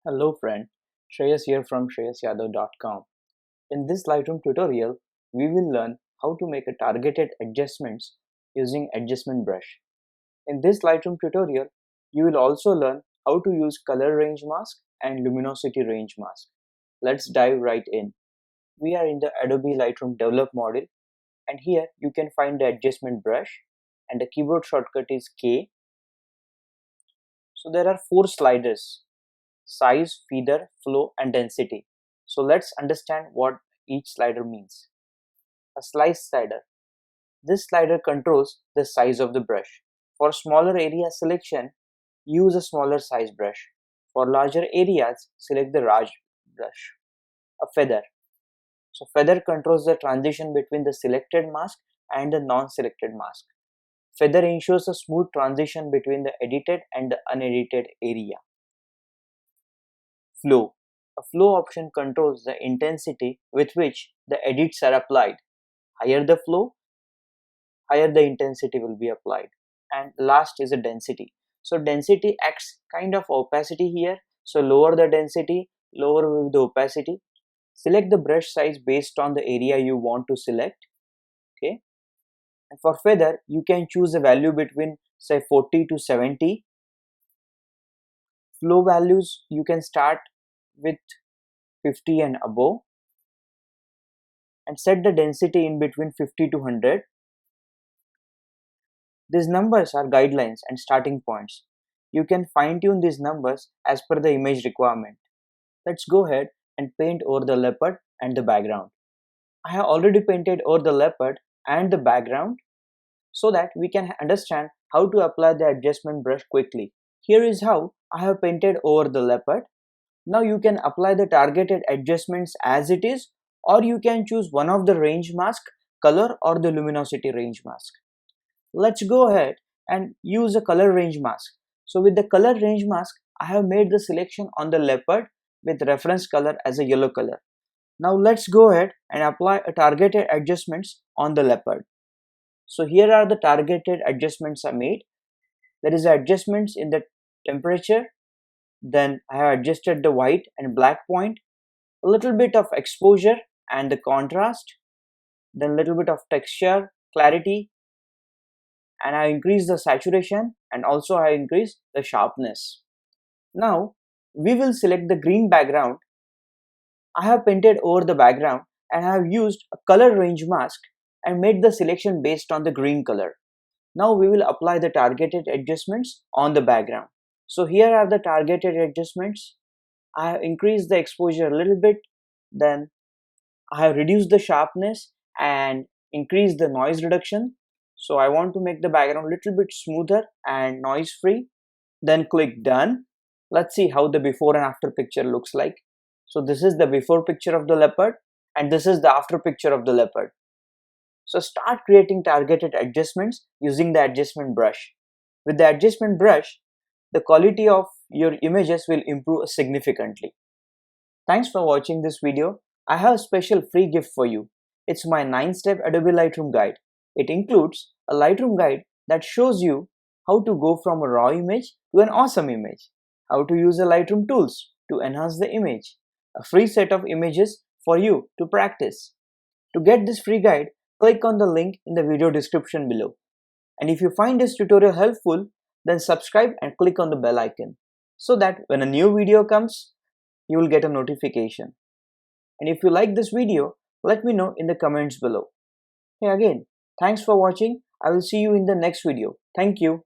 Hello friend, Shreyas here from shreyasyadav.com. In this Lightroom tutorial, we will learn how to make a targeted adjustments using adjustment brush. In this Lightroom tutorial, you will also learn how to use color range mask and luminosity range mask. Let's dive right in. We are in the Adobe Lightroom develop module, and here you can find the adjustment brush and the keyboard shortcut is K. So there are 4 sliders: size, feather, flow and density. So let's understand what each slider means. A slice slider. This slider controls the size of the brush. For smaller area selection, use a smaller size brush. For larger areas, select the large brush. A feather. So feather controls the transition between the selected mask and the non-selected mask. Feather ensures a smooth transition between the edited and the unedited area. Flow. A flow option controls the intensity with which the edits are applied. Higher the flow, higher the intensity will be applied. And last is the density. So density acts kind of opacity here. So lower the density, lower will be the opacity. Select the brush size based on the area you want to select. Okay. And for feather, you can choose a value between say 40 to 70. Flow values you can start with 50 and above, and set the density in between 50 to 100. These numbers are guidelines and starting points. You can fine-tune these numbers as per the image requirement. Let's go ahead and paint over the leopard and the background. I have already painted over the leopard and the background so that we can understand how to apply the adjustment brush quickly. Here is how I have painted over the leopard. Now you can apply the targeted adjustments as it is, or you can choose one of the range mask, color or the luminosity range mask. Let's go ahead and use a color range mask. So with the color range mask, I have made the selection on the leopard with reference color as a yellow color. Now let's go ahead and apply a targeted adjustments on the leopard. So here are the targeted adjustments I made. There is adjustments in the temperature. Then I have adjusted the white and black point, a little bit of exposure and the contrast, then a little bit of texture, clarity, and I increase the saturation and also I increase the sharpness. Now we will select the green background. I have painted over the background and I have used a color range mask and made the selection based on the green color. Now we will apply the targeted adjustments on the background. So here are the targeted adjustments. I have increased the exposure a little bit, then I have reduced the sharpness and increased the noise reduction. So I want to make the background a little bit smoother and noise free. Then click done. Let's see how the before and after picture looks like. So this is the before picture of the leopard and this is the after picture of the leopard. So start creating targeted adjustments using the adjustment brush. With the adjustment brush, the quality of your images will improve significantly. Thanks for watching this video. I have a special free gift for you. It's my 9-step Adobe Lightroom guide. It includes a Lightroom guide that shows you how to go from a raw image to an awesome image, how to use the Lightroom tools to enhance the image, a free set of images for you to practice. To get this free guide, click on the link in the video description below. And if you find this tutorial helpful, then subscribe and click on the bell icon so that when a new video comes, you will get a notification. And if you like this video, let me know in the comments below. Hey, again, thanks for watching. I will see you in the next video. Thank you.